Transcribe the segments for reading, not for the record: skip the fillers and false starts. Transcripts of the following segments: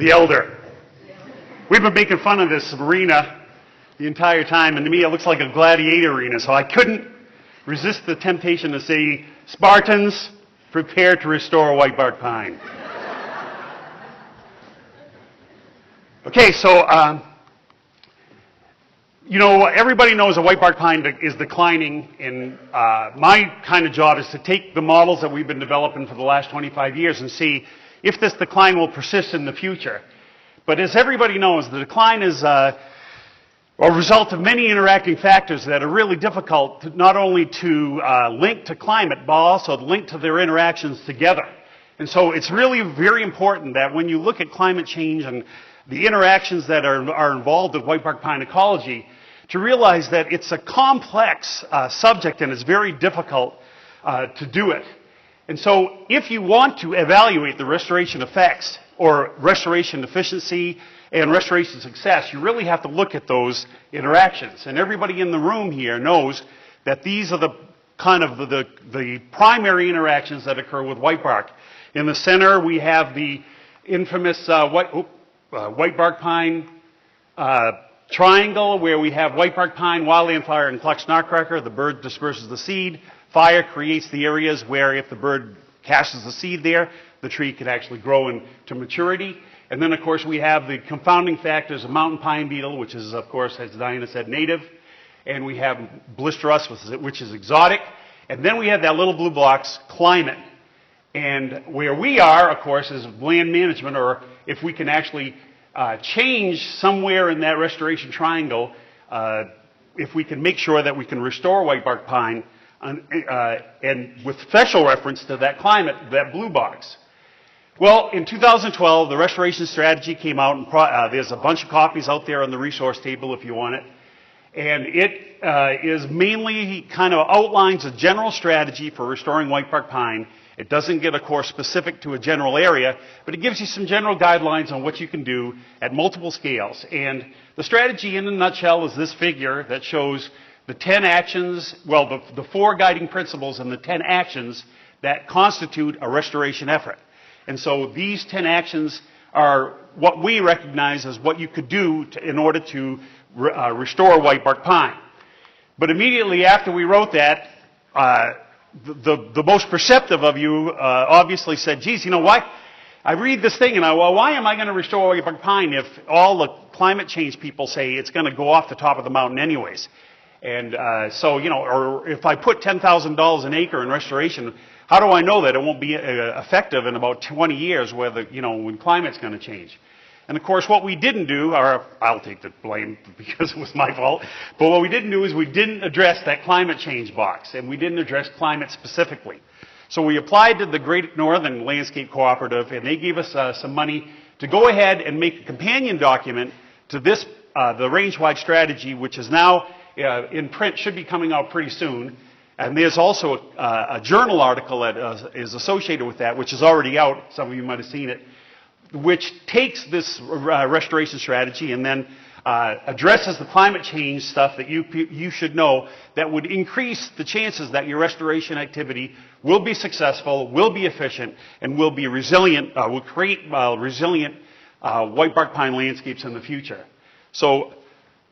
the elder. We've been making fun of this arena the entire time, and to me it looks like a gladiator arena, so I couldn't resist the temptation to say, Spartans, prepare to restore whitebark pine. Okay, so, everybody knows that whitebark pine is declining, and my kind of job is to take the models that we've been developing for the last 25 years and see if this decline will persist in the future. But as everybody knows, the decline is a result of many interacting factors that are really difficult to, not only to link to climate, but also link to their interactions together. And so it's really very important that when you look at climate change and the interactions that are involved with whitebark pine ecology, to realize that it's a complex subject and it's very difficult to do it. And so if you want to evaluate the restoration effects or restoration efficiency and restoration success, you really have to look at those interactions. And everybody in the room here knows that these are the kind of the primary interactions that occur with whitebark. In the center, we have the infamous whitebark pine triangle, where we have whitebark pine, wildland fire, and clutch nutcracker. The bird disperses the seed. Fire creates the areas where if the bird caches the seed there, the tree can actually grow into maturity. And then, of course, we have the confounding factors of mountain pine beetle, which is, of course, as Diana said, native. And we have blister rust, which is exotic. And then we have that little blue box, climate. And where we are, of course, is land management, or if we can actually change somewhere in that restoration triangle, if we can make sure that we can restore whitebark pine, and with special reference to that climate, that blue box. Well, in 2012, the restoration strategy came out, and there's a bunch of copies out there on the resource table if you want it. And it is mainly kind of outlines a general strategy for restoring whitebark pine. It doesn't get, of course, specific to a general area, but it gives you some general guidelines on what you can do at multiple scales. And the strategy in a nutshell is this figure that shows the 10 actions, well, the 4 guiding principles and the 10 actions that constitute a restoration effort. And so these 10 actions are what we recognize as what you could do in order to restore whitebark pine. But immediately after we wrote that, the most perceptive of you obviously said, geez, you know what? I read this thing and why am I going to restore whitebark pine if all the climate change people say it's going to go off the top of the mountain anyways? And or if I put $10,000 an acre in restoration, how do I know that it won't be effective in about 20 years when climate's going to change? And of course, what we didn't do, or I'll take the blame because it was my fault, but what we didn't do is we didn't address that climate change box, and we didn't address climate specifically. So we applied to the Great Northern Landscape Cooperative, and they gave us some money to go ahead and make a companion document to this, the range-wide strategy, which is now in print, should be coming out pretty soon. And there's also a journal article that is associated with that, which is already out. Some of you might have seen it, which takes this restoration strategy and then addresses the climate change stuff that you should know that would increase the chances that your restoration activity will be successful, will be efficient, and will be resilient, will create resilient whitebark pine landscapes in the future. So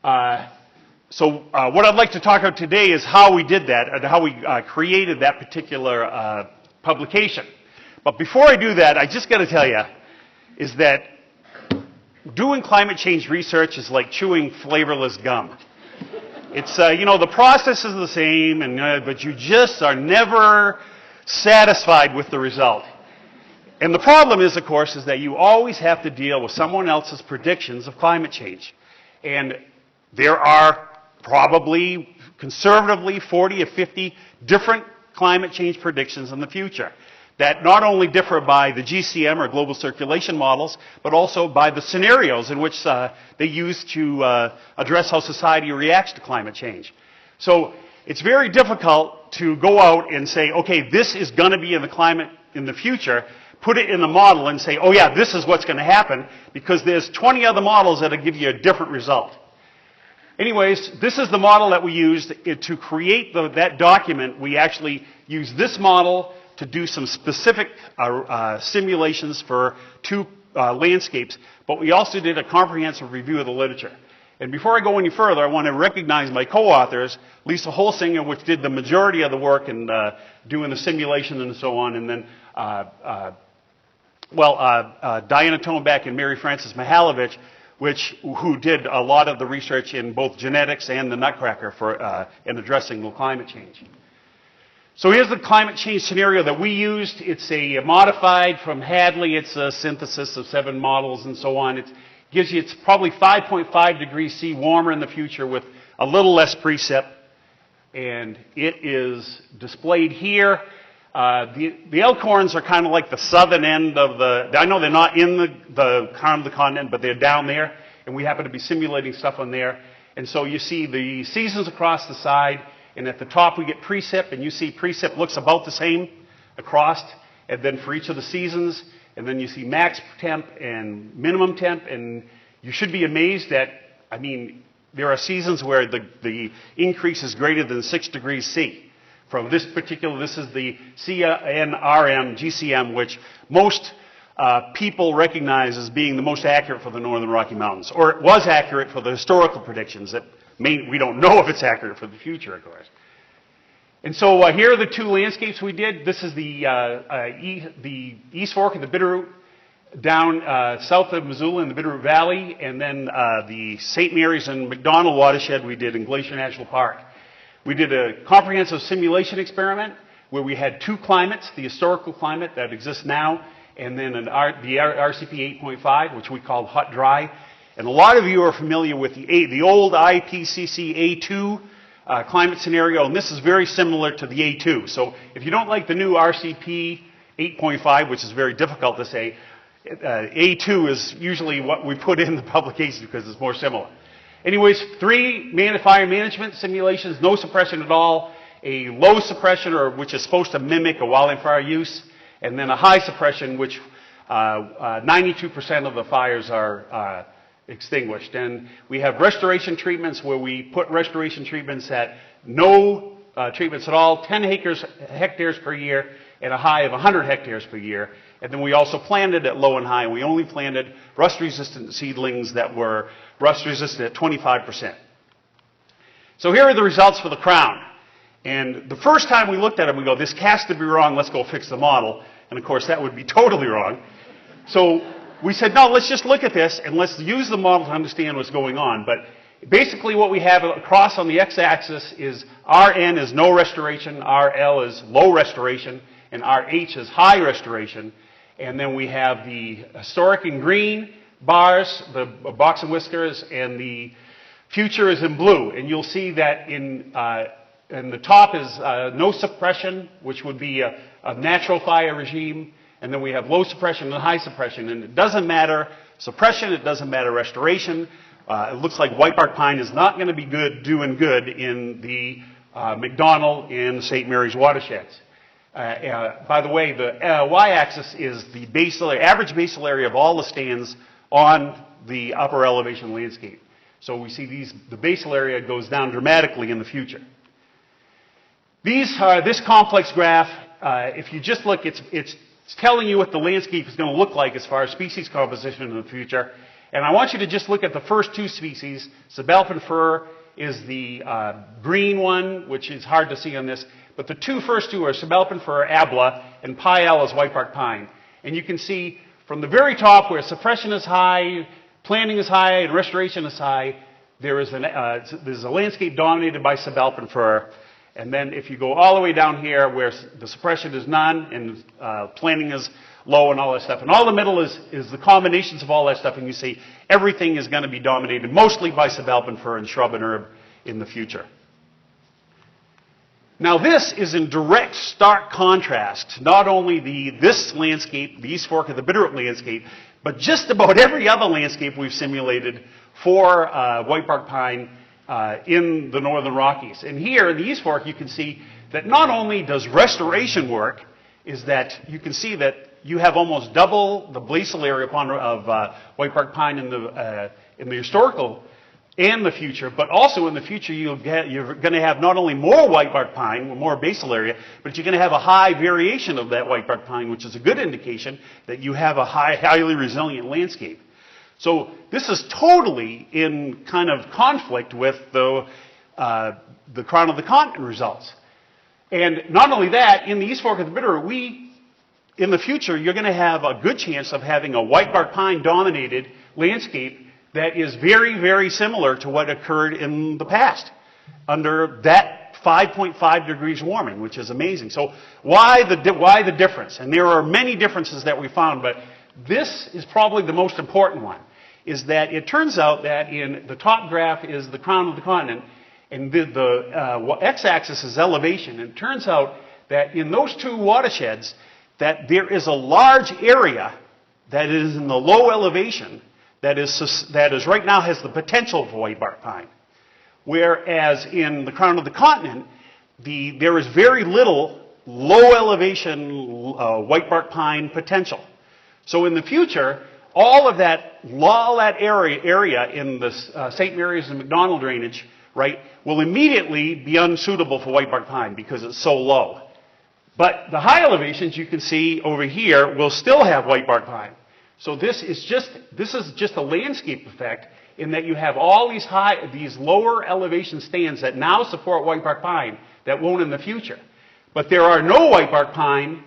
what I'd like to talk about today is how we did that, and how we created that particular publication. But before I do that, I just got to tell you, is that doing climate change research is like chewing flavorless gum. It's, the process is the same, but you just are never satisfied with the result. And the problem is, of course, is that you always have to deal with someone else's predictions of climate change. And there are probably, conservatively, 40 or 50 different climate change predictions in the future that not only differ by the GCM or global circulation models, but also by the scenarios in which they use to address how society reacts to climate change. So it's very difficult to go out and say, okay, this is going to be in the climate in the future, put it in the model and say, oh yeah, this is what's going to happen, because there's 20 other models that'll give you a different result. Anyways, this is the model that we used to create that document. We actually used this model to do some specific simulations for two landscapes, but we also did a comprehensive review of the literature. And before I go any further, I want to recognize my co-authors, Lisa Holsinger, which did the majority of the work in doing the simulation and so on, and then Diana Toneback and Mary Frances Mihalovich, who did a lot of the research in both genetics and the Nutcracker in addressing the climate change. So here's the climate change scenario that we used. It's a modified from Hadley. It's a synthesis of 7 models and so on. It's probably 5.5 degrees C warmer in the future with a little less precip. And it is displayed here. The Elkhorns are kind of like the southern end of I know they're not in the continent, but they're down there. And we happen to be simulating stuff on there. And so you see the seasons across the side. And at the top we get precip, and you see precip looks about the same across, and then for each of the seasons, and then you see max temp and minimum temp, and you should be amazed that, there are seasons where the increase is greater than 6 degrees C. From this is the CNRM GCM, which most people recognize as being the most accurate for the Northern Rocky Mountains, or it was accurate for the historical predictions that we don't know if it's accurate for the future, of course. And so here are the 2 landscapes we did. This is the East Fork of the Bitterroot down south of Missoula in the Bitterroot Valley, and then the St. Mary's and McDonald watershed we did in Glacier National Park. We did a comprehensive simulation experiment where we had 2 climates, the historical climate that exists now, and then the RCP 8.5, which we called hot dry. And a lot of you are familiar with the old IPCC A2 climate scenario, and this is very similar to the A2. So if you don't like the new RCP 8.5, which is very difficult to say, A2 is usually what we put in the publication because it's more similar. Anyways, 3 fire management simulations, no suppression at all, a low suppression, which is supposed to mimic a wildland fire use, and then a high suppression, which 92% of the fires are extinguished. And we have restoration treatments where we put restoration treatments at no treatments at all, 10 hectares per year, and a high of 100 hectares per year. And then we also planted at low and high, and we only planted rust-resistant seedlings that were rust-resistant at 25%. So here are the results for the crown. And the first time we looked at them, we go, this has to be wrong, let's go fix the model. And of course, that would be totally wrong. So we said, no, let's just look at this and let's use the model to understand what's going on. But basically what we have across on the x-axis is Rn is no restoration, Rl is low restoration, and Rh is high restoration. And then we have the historic in green bars, the box and whiskers, and the future is in blue. And you'll see that in the top is no suppression, which would be a natural fire regime. And then we have low suppression and high suppression. And it doesn't matter suppression, it doesn't matter restoration. It looks like whitebark pine is not going to be doing good in the McDonald and St. Mary's watersheds. By the way, the y-axis is the average basal area of all the stands on the upper elevation landscape. So we see the basal area goes down dramatically in the future. This complex graph, if you just look, it's telling you what the landscape is going to look like as far as species composition in the future. And I want you to just look at the first 2 species. Subalpine fir is the green one, which is hard to see on this. But the first two are Subalpine fir, Abla, and Piel is whitebark pine. And you can see from the very top where suppression is high, planting is high, and restoration is high, there's a landscape dominated by Subalpine fir. And then if you go all the way down here where the suppression is none and planting is low and all that stuff. And all the middle is the combinations of all that stuff. And you see everything is going to be dominated mostly by Subalpine fir and shrub and herb in the future. Now this is in direct, stark contrast, not only this landscape, the East Fork of the Bitterroot landscape, but just about every other landscape we've simulated for whitebark pine in the Northern Rockies. And here in the East Fork, you can see that not only does restoration work, is that you can see that you have almost double the basal area of whitebark pine in the historical and the future, but also in the future you're going to have not only more whitebark pine, more basal area, but you're going to have a high variation of that whitebark pine, which is a good indication that you have a highly resilient landscape. So this is totally in kind of conflict with the Crown of the Continent results. And not only that, in the East Fork of the Bitterroot, in the future, you're going to have a good chance of having a whitebark pine dominated landscape that is very, very similar to what occurred in the past under that 5.5 degrees warming, which is amazing. So why the difference? And there are many differences that we found, but this is probably the most important one, is that it turns out that in the top graph is the Crown of the Continent, and the x-axis is elevation. And it turns out that in those two watersheds, that there is a large area that is in the low elevation that is right now has the potential for whitebark pine. Whereas in the Crown of the Continent, there is very little low elevation whitebark pine potential. So in the future, all that area in the St. Mary's and McDonald drainage, right, will immediately be unsuitable for whitebark pine because it's so low. But the high elevations you can see over here will still have whitebark pine. So this is just a landscape effect in that you have all these lower elevation stands that now support whitebark pine that won't in the future. But there are no whitebark pine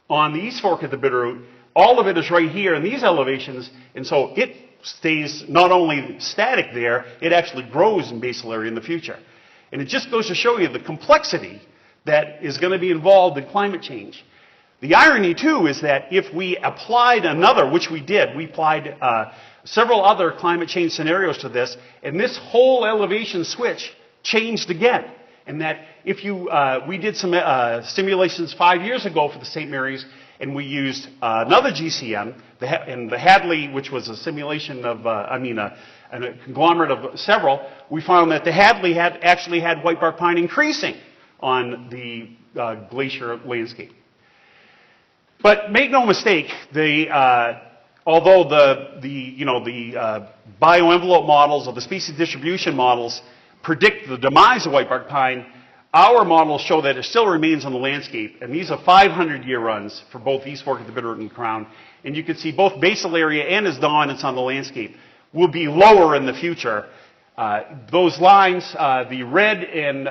on the East Fork of the Bitterroot. All of it is right here in these elevations, and so it stays not only static there, it actually grows in basal area in the future. And it just goes to show you the complexity that is going to be involved in climate change. The irony, too, is that if we applied another, which we did, we applied several other climate change scenarios to this, and this whole elevation switch changed again. And that if we did some simulations 5 years ago for the St. Mary's, and we used another GCM, and the Hadley, which was a simulation of, a conglomerate of several, we found that the Hadley actually had whitebark pine increasing on the glacier landscape. But make no mistake, although the bioenvelope models or the species distribution models predict the demise of whitebark pine, our models show that it still remains on the landscape, and these are 500-year runs for both East Fork of the Bitterroot and Crown. And you can see both basal area and its dominance on the landscape will be lower in the future. Those lines, the red and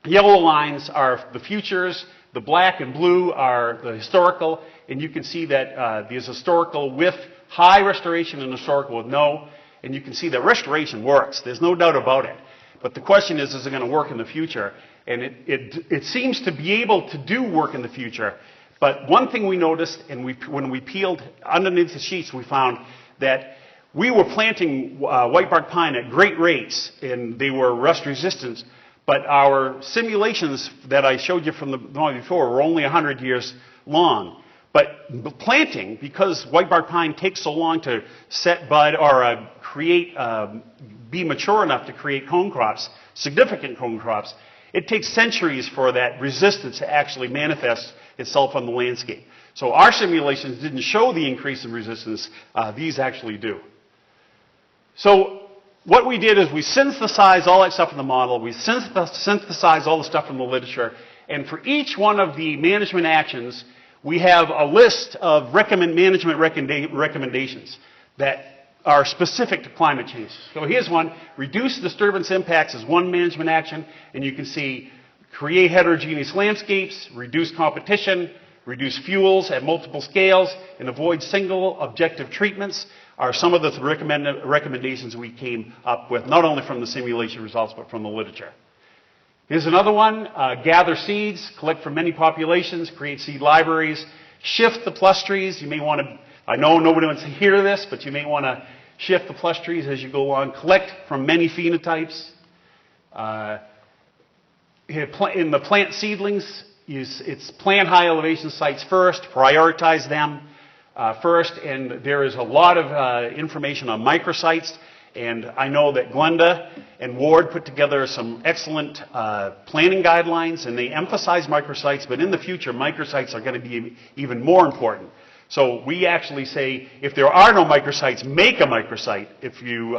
yellow lines are the futures. The black and blue are the historical, and you can see that there's historical with high restoration and historical with no, and you can see that restoration works. There's no doubt about it. But the question is it going to work in the future? And it seems to be able to do work in the future. But one thing we noticed, and when we peeled underneath the sheets, we found that we were planting whitebark pine at great rates, and they were rust resistant. But our simulations that I showed you from the one before were only 100 years long. But planting, because whitebark pine takes so long to set bud or be mature enough to create cone crops, significant cone crops, it takes centuries for that resistance to actually manifest itself on the landscape. So our simulations didn't show the increase in resistance. These actually do. So what we did is we synthesized all that stuff in the model, we synthesized all the stuff from the literature, and for each one of the management actions, we have a list of management recommendations that are specific to climate change. So here's one: reduce disturbance impacts is one management action, and you can see create heterogeneous landscapes, reduce competition, reduce fuels at multiple scales, and avoid single objective treatments are some of the recommendations we came up with, not only from the simulation results, but from the literature. Here's another one: gather seeds, collect from many populations, create seed libraries, shift the plush trees. You may want to, I know nobody wants to hear this, but you may want to shift the plush trees as you go along, collect from many phenotypes. In the plant seedlings, it's plant high elevation sites first, prioritize them first, and there is a lot of information on microsites, and I know that Glenda and Ward put together some excellent planning guidelines, and they emphasize microsites, but in the future, microsites are going to be even more important. So we actually say, if there are no microsites, make a microsite if you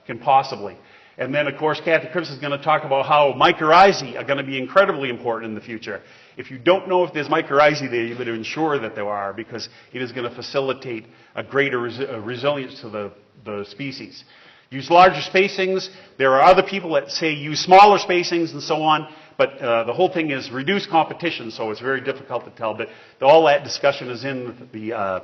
can possibly. And then, of course, Kathy Cripps is going to talk about how mycorrhizae are going to be incredibly important in the future. If you don't know if there's mycorrhizae there, you better ensure that there are, because it is going to facilitate a greater resilience to the species. Use larger spacings. There are other people that say use smaller spacings and so on, but the whole thing is reduce competition, so it's very difficult to tell. But all that discussion is in the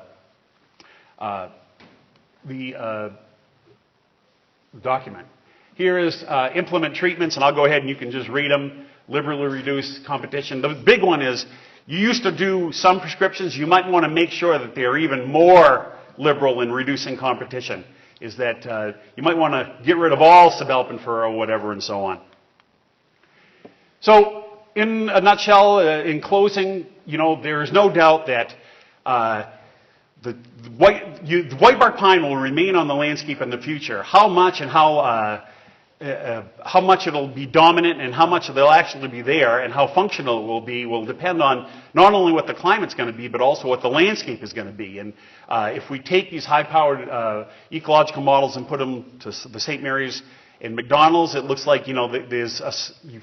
document. Here is implement treatments, and I'll go ahead and you can just read them. Liberally reduce competition. The big one is, you used to do some prescriptions. You might want to make sure that they're even more liberal in reducing competition. Is that you might want to get rid of all cibalpin or whatever and so on. So, in a nutshell, in closing, there is no doubt that the whitebark pine will remain on the landscape in the future. How much and how much it'll be dominant and how much they'll actually be there and how functional it will depend on not only what the climate's going to be, but also what the landscape is going to be. And if we take these high-powered ecological models and put them to the St. Mary's and McDonald's, it looks like, you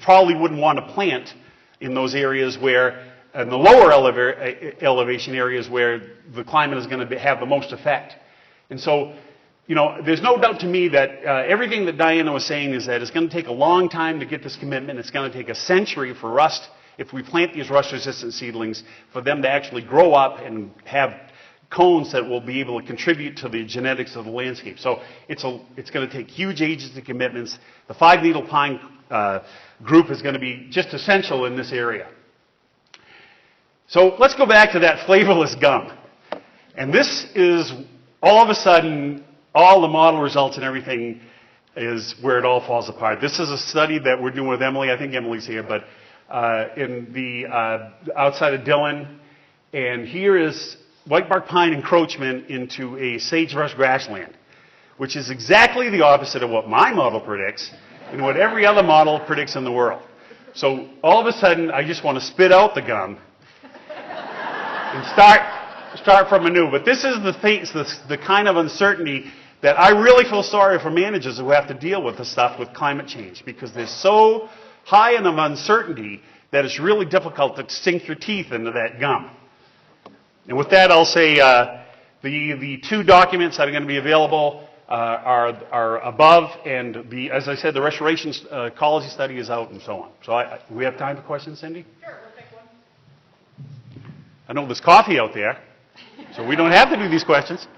probably wouldn't want to plant in those areas where, in the lower elevation areas where the climate is going to have the most effect. And so, there's no doubt to me that everything that Diana was saying is that it's going to take a long time to get this commitment. It's going to take a century for rust, if we plant these rust-resistant seedlings, for them to actually grow up and have cones that will be able to contribute to the genetics of the landscape. So it's going to take huge agency commitments. The five-needle pine group is going to be just essential in this area. So let's go back to that flavorless gum. And this is, all of a sudden, all the model results and everything is where it all falls apart. This is a study that we're doing with Emily. I think Emily's here, but in the outside of Dillon. And here is whitebark pine encroachment into a sagebrush grassland, which is exactly the opposite of what my model predicts and what every other model predicts in the world. So all of a sudden, I just want to spit out the gum and start from anew. But this is the kind of uncertainty that I really feel sorry for managers who have to deal with the stuff with climate change, because they're so high in of uncertainty that it's really difficult to sink your teeth into that gum. And with that, I'll say the two documents that are going to be available are above, and as I said, the restoration ecology study is out and so on. So do we have time for questions, Cindy? Sure, we'll take one. I know there's coffee out there, so we don't have to do these questions.